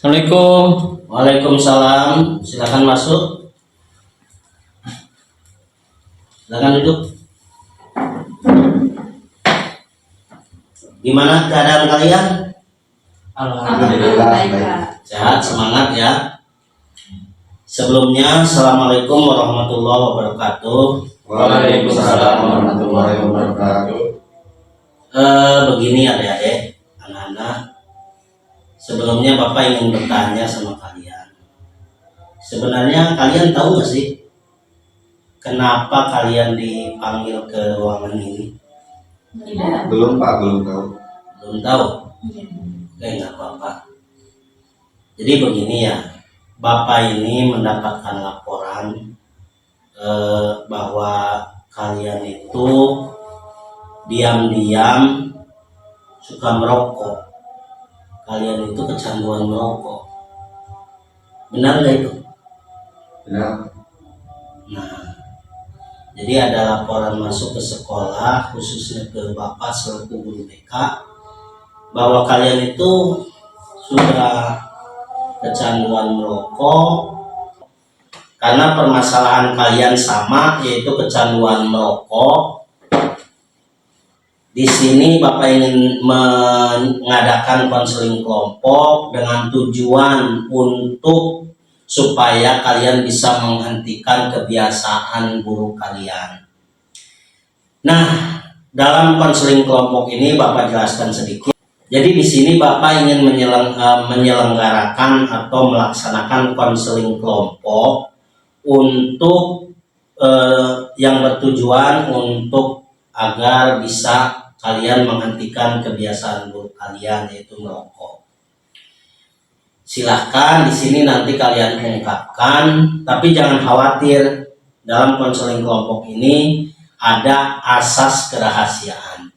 Assalamualaikum. Waalaikumsalam. Silakan masuk. Silakan duduk. Gimana keadaan kalian? Alhamdulillah baik. Sehat, semangat ya. Sebelumnya, Assalamualaikum warahmatullahi wabarakatuh. Waalaikumsalam warahmatullahi wabarakatuh. Begini adik-adik, anak-anak. Sebelumnya Bapak ingin bertanya sama kalian. Sebenarnya kalian tahu gak sih kenapa kalian dipanggil ke ruangan ini? Tidak. Belum Pak, belum tahu. Belum tahu? Oke, nggak apa-apa. Jadi begini ya, Bapak ini mendapatkan laporan bahwa kalian itu diam-diam suka merokok. Kalian itu kecanduan merokok. Benar nggak itu? Benar. Nah, jadi ada laporan masuk ke sekolah, khususnya ke Bapak selaku guru BK, bahwa kalian itu sudah kecanduan merokok. Karena permasalahan kalian sama, yaitu kecanduan merokok. Di sini Bapak ingin mengadakan konseling kelompok dengan tujuan untuk supaya kalian bisa menghentikan kebiasaan buruk kalian. Nah, dalam konseling kelompok ini Bapak jelaskan sedikit. Jadi di sini Bapak ingin menyelenggarakan atau melaksanakan konseling kelompok untuk yang bertujuan untuk agar bisa kalian menghentikan kebiasaan buruk kalian, yaitu merokok. Silahkan di sini nanti kalian ungkapkan, tapi jangan khawatir, dalam konseling kelompok ini ada asas kerahasiaan.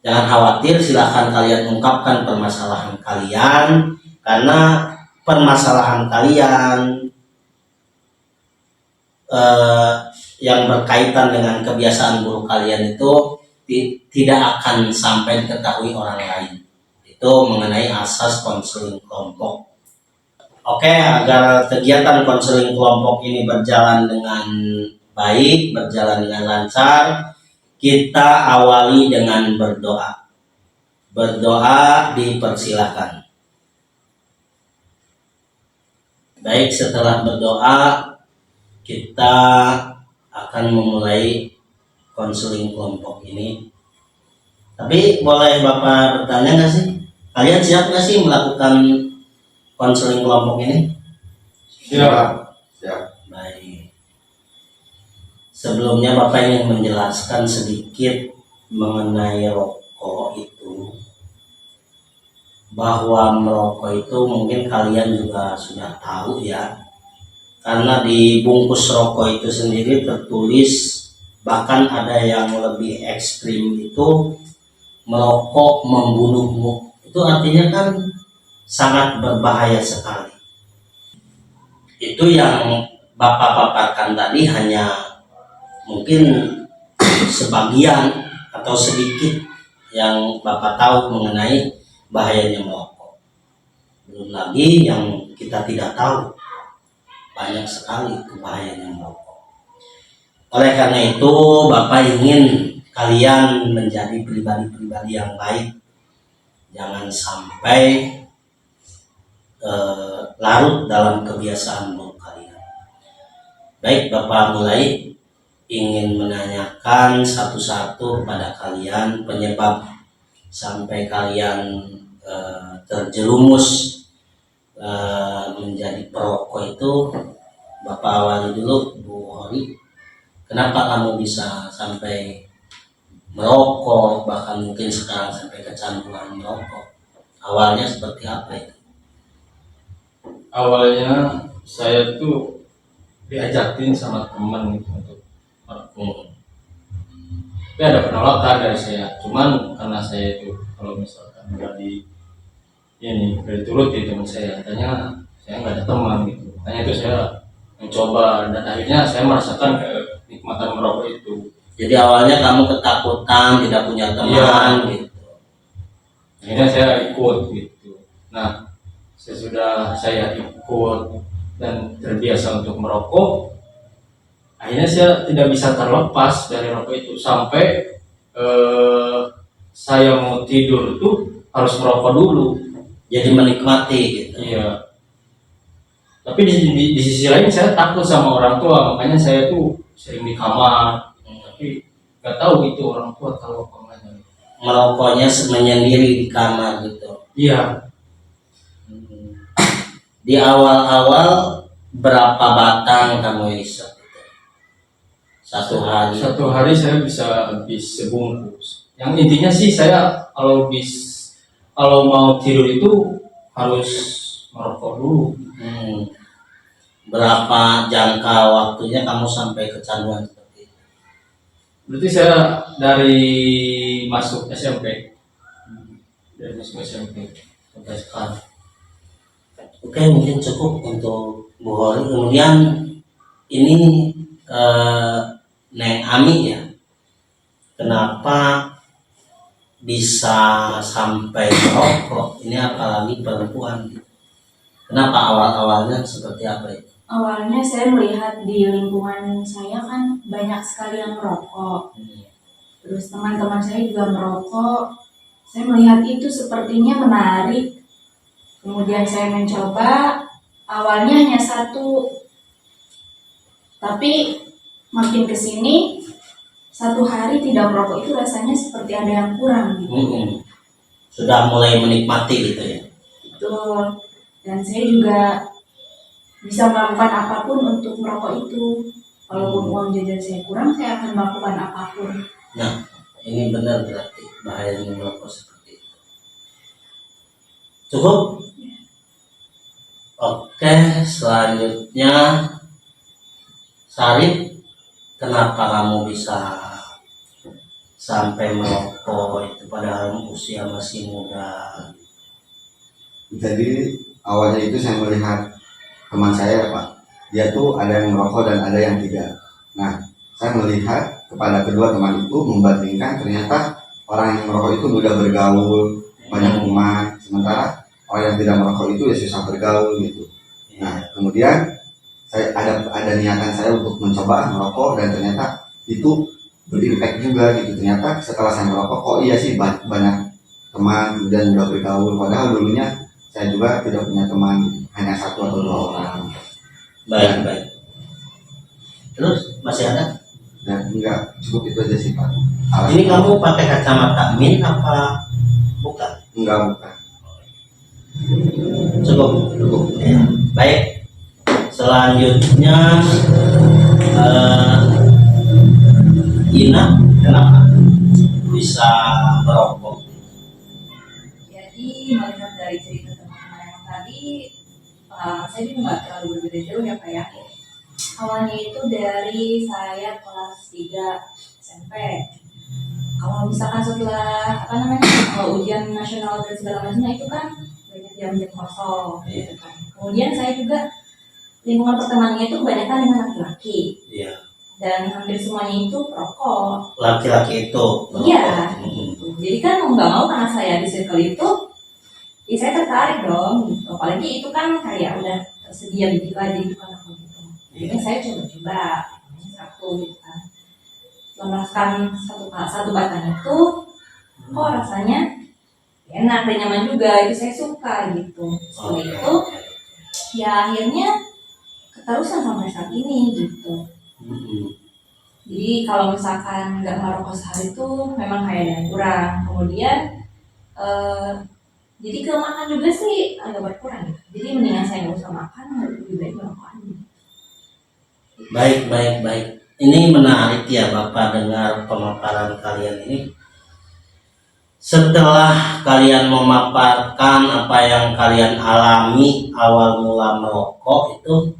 Jangan khawatir, silahkan kalian ungkapkan permasalahan kalian, karena permasalahan kalian yang berkaitan dengan kebiasaan buruk kalian itu tidak akan sampai diketahui orang lain. Itu mengenai asas konseling kelompok. Oke, agar kegiatan konseling kelompok ini berjalan dengan baik, berjalan dengan lancar, kita awali dengan berdoa. Berdoa dipersilakan. Baik, setelah berdoa kita akan memulai konseling kelompok ini. Tapi boleh Bapak bertanya nggak sih? Kalian siap nggak sih melakukan konseling kelompok ini? Siap. Baik. Sebelumnya Bapak ingin menjelaskan sedikit mengenai rokok itu. Bahwa merokok itu mungkin kalian juga sudah tahu ya. Karena di bungkus rokok itu sendiri tertulis, bahkan ada yang lebih ekstrim itu, merokok membunuhmu. Itu artinya kan sangat berbahaya sekali. Itu yang Bapak paparkan tadi hanya mungkin sebagian atau sedikit yang Bapak tahu mengenai bahayanya merokok. Belum lagi yang kita tidak tahu, banyak sekali kebahayaannya merokok. Oleh karena itu Bapak ingin kalian menjadi pribadi-pribadi yang baik. Jangan sampai larut dalam kebiasaan buruk kalian. Baik, Bapak mulai ingin menanyakan satu-satu kepada kalian penyebab sampai kalian terjerumus menjadi perokok itu. Bapak awali dulu, Bu Hori. Kenapa kamu bisa sampai merokok, bahkan mungkin sekarang sampai kecanduan merokok? Awalnya seperti apa itu? Awalnya saya tuh diajakin sama teman gitu untuk merokok. Tapi ada penolakan dari saya. Cuman karena saya itu kalau misalkan nggak turut di teman saya, katanya saya nggak ada teman gitu. Makanya itu saya mencoba dan akhirnya saya merasakan kenikmatan merokok itu. Jadi awalnya kamu ketakutan, tidak punya teman, gitu. Akhirnya saya ikut gitu. Nah, sesudah saya ikut dan terbiasa untuk merokok, akhirnya saya tidak bisa terlepas dari rokok itu sampai saya mau tidur tuh harus merokok dulu. Jadi menikmati gitu. Iya. Tapi di sisi lain saya takut sama orang tua, makanya saya tuh sering di kamar. Tapi nggak tahu itu orang tua tahu apa enggaknya. Merokoknya menyendiri di kamar gitu. Iya. Di awal-awal berapa batang kamu isap itu? Satu hari. Satu hari saya bisa habis sebungkus. Yang intinya sih saya kalau mau tidur itu harus merokok dulu. Berapa jangka waktunya kamu sampai kecanduan seperti itu? Berarti saya dari masuk SMP. Dari masuk SMP sampai sekarang. Oke, mungkin cukup untuk Bu Holi. Kemudian ini Neng Ami ya, kenapa bisa sampai merokok? Ini apalagi perempuan. Kenapa awal-awalnya seperti apa itu? Awalnya saya melihat di lingkungan saya kan banyak sekali yang merokok. Terus teman-teman saya juga merokok. Saya melihat itu sepertinya menarik. Kemudian saya mencoba. Awalnya hanya satu, tapi makin kesini satu hari tidak merokok itu rasanya seperti ada yang kurang gitu. Sudah mulai menikmati gitu ya. Betul. Dan saya juga bisa melakukan apapun untuk merokok itu. Walaupun uang jajan saya kurang, saya akan melakukan apapun. Nah, ini benar berarti bahayanya merokok seperti itu. Cukup? Oke, selanjutnya Sarip, kenapa kamu bisa sampai merokok itu padahal usia masih muda? Jadi awalnya itu saya melihat teman saya Pak, dia tuh ada yang merokok dan ada yang tidak. Nah, saya melihat kepada kedua teman itu membandingkan ternyata orang yang merokok itu mudah bergaul, banyak teman, sementara orang yang tidak merokok itu ya susah bergaul gitu. Nah, kemudian saya ada niatan saya untuk mencoba merokok dan ternyata itu berimpact juga gitu. Ternyata setelah saya merokok, kok iya sih banyak teman kemudian mudah bergaul. Padahal dulunya saya juga tidak punya teman, hanya satu atau dua orang. Baik. Terus masih ada? Dan enggak, cukup itu aja sih Pak. Ini kamu pakai kacamata min apa bukan? Enggak, bukan. Cukup. Ya. Baik. Selanjutnya Ina, kenapa bisa merokok? Jadi melihat dari cerita teman-teman yang tadi, saya juga nggak terlalu berbeda jauh ya Pak ya. Awalnya itu dari saya kelas 3 SMP. Kalau misalkan setelah kalau ujian nasional dan segala macamnya itu kan banyak jam-jam kosong gitu kan. Kemudian saya juga lingkungan pertemanannya itu kebanyakan dengan laki-laki. Iya. Dan hampir semuanya itu perokok. Laki-laki itu merokok. Iya. Jadi kan mau nggak mau karena saya di circle itu, ya saya tertarik dong. Apalagi itu kan kayak udah tersedia begitu aja gitu kan aku gitu. Jadi saya coba-coba satu gitu kan. Memasukkan satu batang itu, kok rasanya enak dan nyaman juga. Itu saya suka gitu. Setelah itu, ya akhirnya keterusan sampai saat ini gitu. Jadi kalau misalkan nggak merokok sehari itu memang kayak ada yang kurang. Kemudian jadi ke makan juga sih agak berkurang gitu. Jadi mendingan saya nggak usah makan, lebih baik merokok aja. Baik. Ini menarik ya Bapak dengar pemaparan kalian ini. Setelah kalian memaparkan apa yang kalian alami awal mula merokok itu,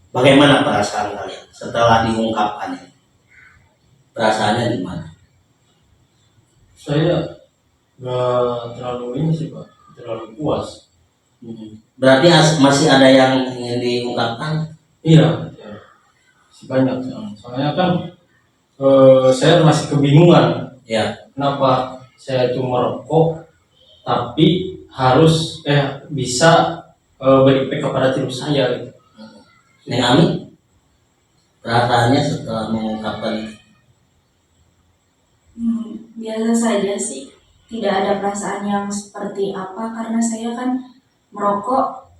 bagaimana perasaan kalian setelah diungkapkannya? Perasaannya gimana? Saya nggak terlalu ini sih Pak, terlalu puas. Berarti masih ada yang ingin diungkapkan? Iya, banyak. Soalnya kan saya masih kebingungan. Ya. Kenapa saya itu merokok tapi harus bisa berefek kepada tim saya gitu. Neng Ami, perasaannya setelah mengungkapkan itu? Biasa saja sih, tidak ada perasaan yang seperti apa karena saya kan merokok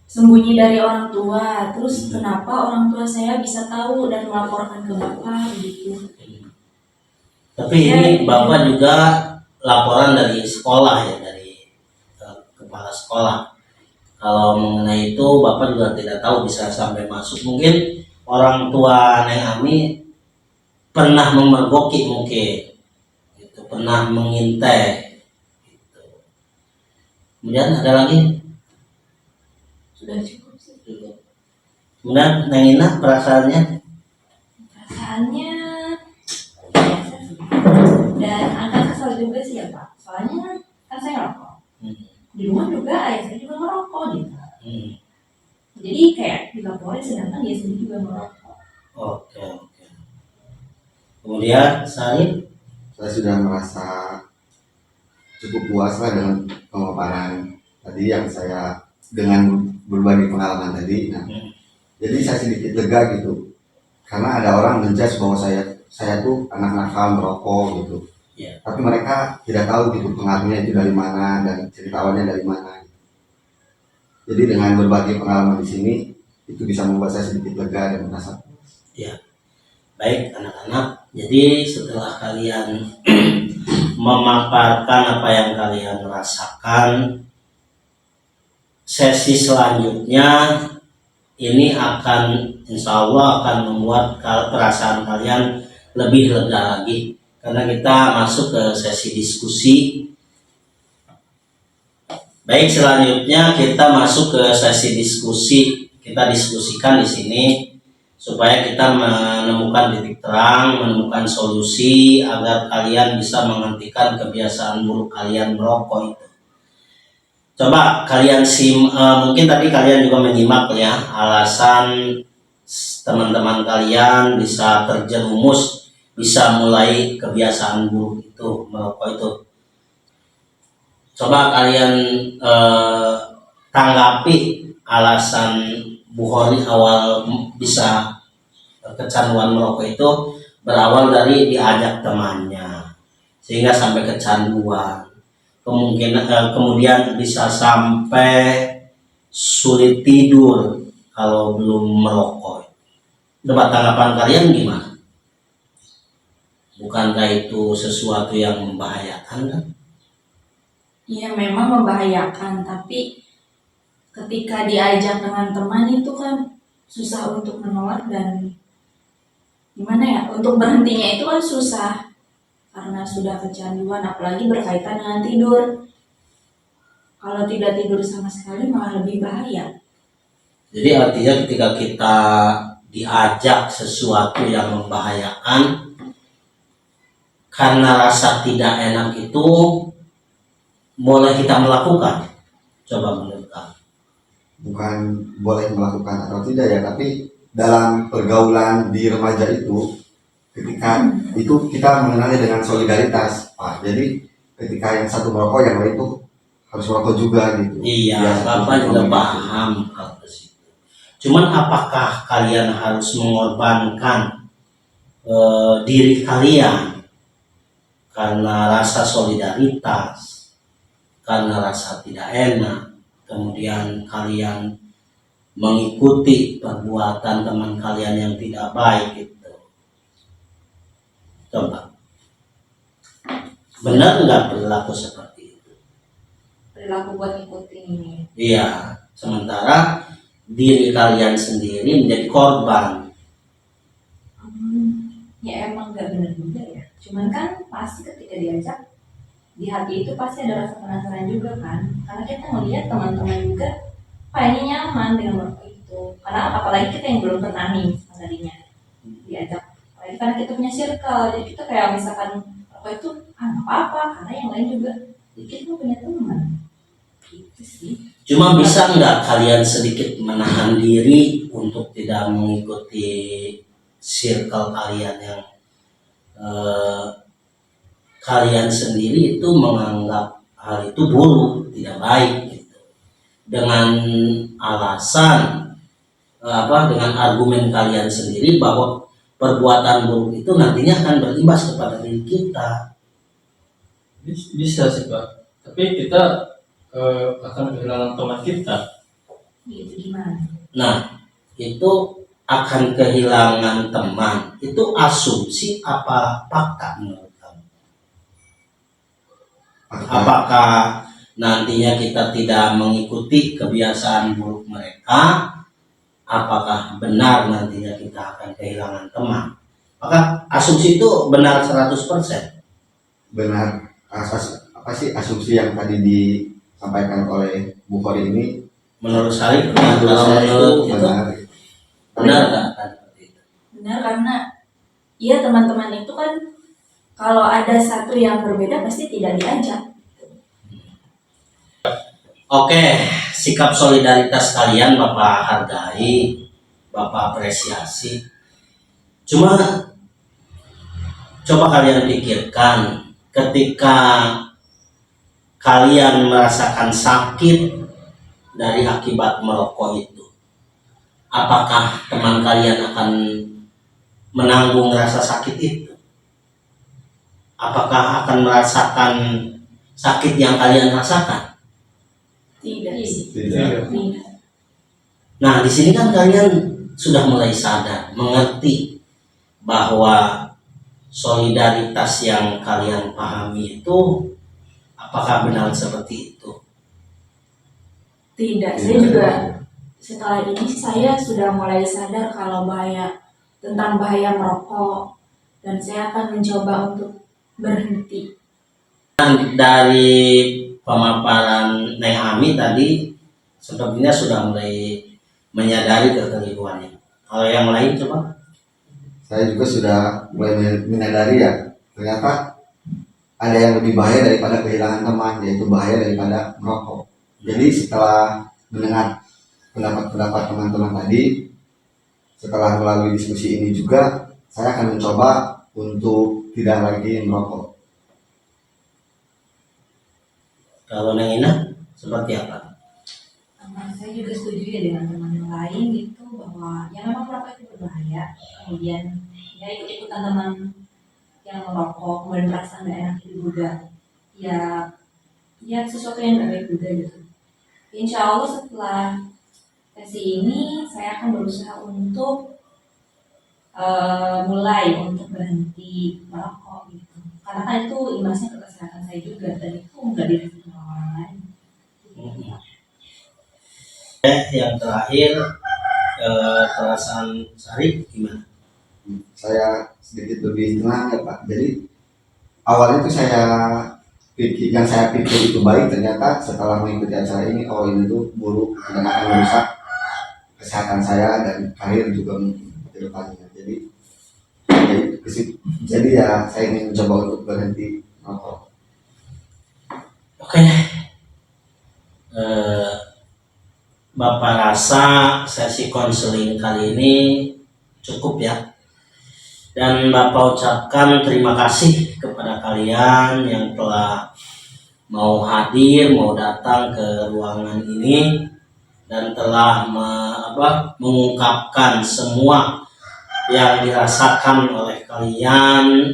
sembunyi dari orang tua. Terus kenapa orang tua saya bisa tahu dan melaporkan ke bapak gitu? Tapi ini Bapak juga laporan dari sekolah ya, dari kepala sekolah. Kalau mengenai itu Bapak juga tidak tahu bisa sampai masuk. Mungkin orang tua Neng Ami pernah memergoki mungkin, gitu, pernah mengintai. Gitu. Kemudian ada lagi. Sudah cukup sih. Kemudian Neng Ina perasaannya? Perasaannya biasa sih. Dan agak kesal juga sih ya Pak. Soalnya kan saya ngerokok. Di rumah juga ayah saya juga ngerokok gitu. Jadi kayak dilaporin sedangkan dia sendiri juga ngerokok. Oke. Kemudian Sarip? Saya sudah merasa cukup puas lah dengan pemaparan tadi yang saya dengan berbagi pengalaman tadi. Nah, jadi saya sedikit lega gitu karena ada orang menjudge bahwa saya tuh anak nakal merokok gitu. Yeah. Tapi mereka tidak tahu gitu pengaruhnya itu dari mana dan cerita awalnya dari mana. Jadi dengan berbagi pengalaman di sini itu bisa membuat saya sedikit lega dan merasa puas. Ya. Baik anak-anak, jadi setelah kalian memaparkan apa yang kalian rasakan, sesi selanjutnya ini akan insya Allah akan membuat perasaan kalian lebih lega lagi karena kita masuk ke sesi diskusi. Baik, selanjutnya kita masuk ke sesi diskusi. Kita diskusikan di sini supaya kita menemukan titik terang, menemukan solusi agar kalian bisa menghentikan kebiasaan buruk kalian merokok itu. Coba kalian mungkin tadi kalian juga menyimak ya alasan teman-teman kalian bisa terjerumus, bisa mulai kebiasaan buruk itu merokok itu. Coba kalian tanggapi alasan Bu Hori awal bisa kecanduan merokok itu berawal dari diajak temannya sehingga sampai kecanduan. Kemudian bisa sampai sulit tidur kalau belum merokok. Coba tanggapan kalian gimana? Bukankah itu sesuatu yang membahayakan kan? Iya memang membahayakan, tapi ketika diajak dengan teman itu kan susah untuk menolak dan gimana ya, untuk berhentinya itu kan susah karena sudah kecanduan, apalagi berkaitan dengan tidur. Kalau tidak tidur sama sekali malah lebih bahaya. Jadi artinya ketika kita diajak sesuatu yang membahayakan, karena rasa tidak enak itu boleh kita melakukan. Coba menurut kamu? Bukan boleh melakukan atau tidak ya, tapi dalam pergaulan di remaja itu ketika itu kita mengenalnya dengan solidaritas, Pak. Jadi ketika yang satu merokok, yang lain itu harus merokok juga gitu. Iya, Ya, Bapak juga paham hal tersebut. Cuman apakah kalian harus mengorbankan diri kalian karena rasa solidaritas, karena rasa tidak enak, kemudian kalian mengikuti perbuatan teman kalian yang tidak baik itu? Coba, benar nggak perilaku seperti itu? Perilaku buat ngikutin ini. Iya, sementara diri kalian sendiri menjadi korban. Ya emang gak bener juga ya. Cuman kan pasti ketika diajak, di hati itu pasti ada rasa penasaran juga kan. Karena kita ngelihat teman-teman juga kayaknya nyaman dengan merokok itu. Karena apalagi kita yang belum pernah nih tadinya diajak. Apalagi karena kita punya circle, jadi kita kayak misalkan merokok itu nggak apa-apa, karena yang lain juga. Jadi kita punya teman. Gitu sih. Cuma bisa nggak kalian sedikit menahan diri untuk tidak mengikuti circle kalian yang kalian sendiri itu menganggap hal itu buruk, tidak baik gitu. dengan alasan dengan argumen kalian sendiri bahwa perbuatan buruk itu nantinya akan berimbas kepada diri kita. Bisa sih Pak, tapi kita akan kehilangan teman kita. Gitu gimana? Nah, itu akan kehilangan teman. Itu asumsi apa fakta menurut kamu? Apakah nantinya kita tidak mengikuti kebiasaan buruk mereka? Apakah benar nantinya kita akan kehilangan teman? Maka asumsi itu benar 100%. Benar. Apa sih asumsi yang tadi disampaikan oleh Bu Khori ini? Menurut saya, Menurut saya itu menurut itu benar. benar nggak akan seperti itu? Benar, karena ya teman-teman itu kan kalau ada satu yang berbeda pasti tidak diajak. Oke, sikap solidaritas kalian Bapak hargai, Bapak apresiasi. Cuma coba kalian pikirkan ketika kalian merasakan sakit dari akibat merokok itu, apakah teman kalian akan menanggung rasa sakit itu? Apakah akan merasakan sakit yang kalian rasakan? Tidak Iya. sih. Tidak. Tidak. Nah, di sini kan kalian sudah mulai sadar, mengerti bahwa solidaritas yang kalian pahami itu apakah benar seperti itu? Tidak, saya juga setelah ini saya sudah mulai sadar kalau tentang bahaya merokok, dan saya akan mencoba untuk berhenti. Dari pemaparan Neng Ami tadi sepertinya sudah mulai menyadari kekeliruannya. Kalau yang lain coba? Saya juga sudah mulai menyadari ya, ternyata ada yang lebih bahaya daripada kehilangan teman, yaitu bahaya daripada merokok. Jadi setelah mendengar pendapat-pendapat teman-teman tadi, setelah melalui diskusi ini juga, saya akan mencoba untuk tidak lagi merokok. Kalau Neng Ina seperti apa? Saya juga setuju ya dengan teman yang lain gitu, bahwa ya memang merokok itu berbahaya. Kemudian ya ikut-ikutan teman yang merokok kemudian merasa nggak enak itu juga ya sesuatu yang nggak baik juga gitu. Insya Allah setelah sesi ini saya akan berusaha untuk mulai untuk berhenti merokok gitu, karena kan itu imbasnya ke kesehatan saya juga dan itu nggak dirasakan orang lain. Yang terakhir, perasaan Sarip gimana? Saya sedikit lebih tenang ya Pak. Jadi awalnya itu yang saya pikir itu baik, ternyata setelah mengikuti acara ini, oh ini tuh buruk dan akan merusak kesehatan saya dan karir juga mungkin ke depannya. Jadi ya saya ingin mencoba untuk berhenti merokok. Oke. Bapak rasa sesi konseling kali ini cukup ya. Dan Bapak ucapkan terima kasih kepada kalian yang telah mau hadir, mau datang ke ruangan ini dan telah mengungkapkan semua yang dirasakan oleh kalian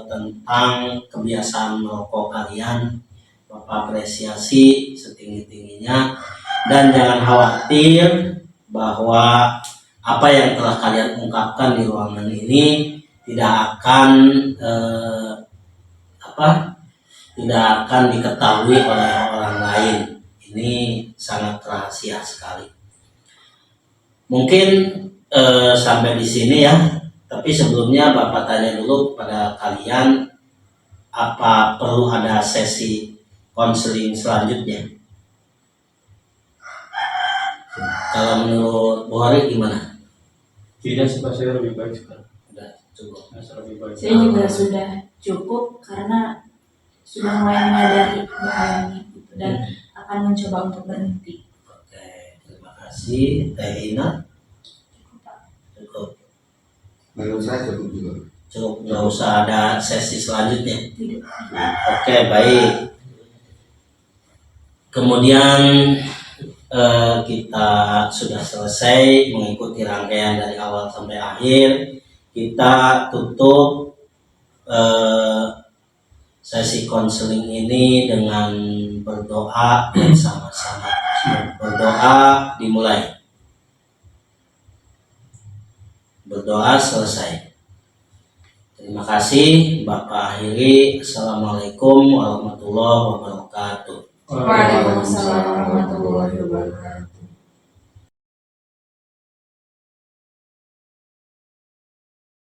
tentang kebiasaan merokok kalian. Bapak apresiasi setinggi-tingginya. Dan jangan khawatir bahwa apa yang telah kalian ungkapkan di ruangan ini tidak akan diketahui oleh orang lain. Ini sangat rahasia sekali. Mungkin sampai di sini ya. Tapi sebelumnya Bapak tanya dulu pada kalian, apa perlu ada sesi konseling selanjutnya? Kalau menurut Bu Hari gimana? Tidak sih Pak, saya lebih baik sekarang. Udah cukup. Saya lebih baik. Saya juga sudah cukup karena sudah mulai menyadari bahayanya gitu, dan akan mencoba untuk berhenti. Oke, terima kasih Teh Ina. Cukup. Menurut saya cukup juga. Cukup, nggak usah ada sesi selanjutnya. Tidak. Oke, baik. Kemudian kita sudah selesai mengikuti rangkaian dari awal sampai akhir. Kita tutup sesi konseling ini dengan berdoa bersama-sama. Berdoa dimulai. Berdoa selesai. Terima kasih. Bapak akhiri. Assalamualaikum warahmatullahi wabarakatuh. Waalaikumsalam warahmatullahi wabarakatuh.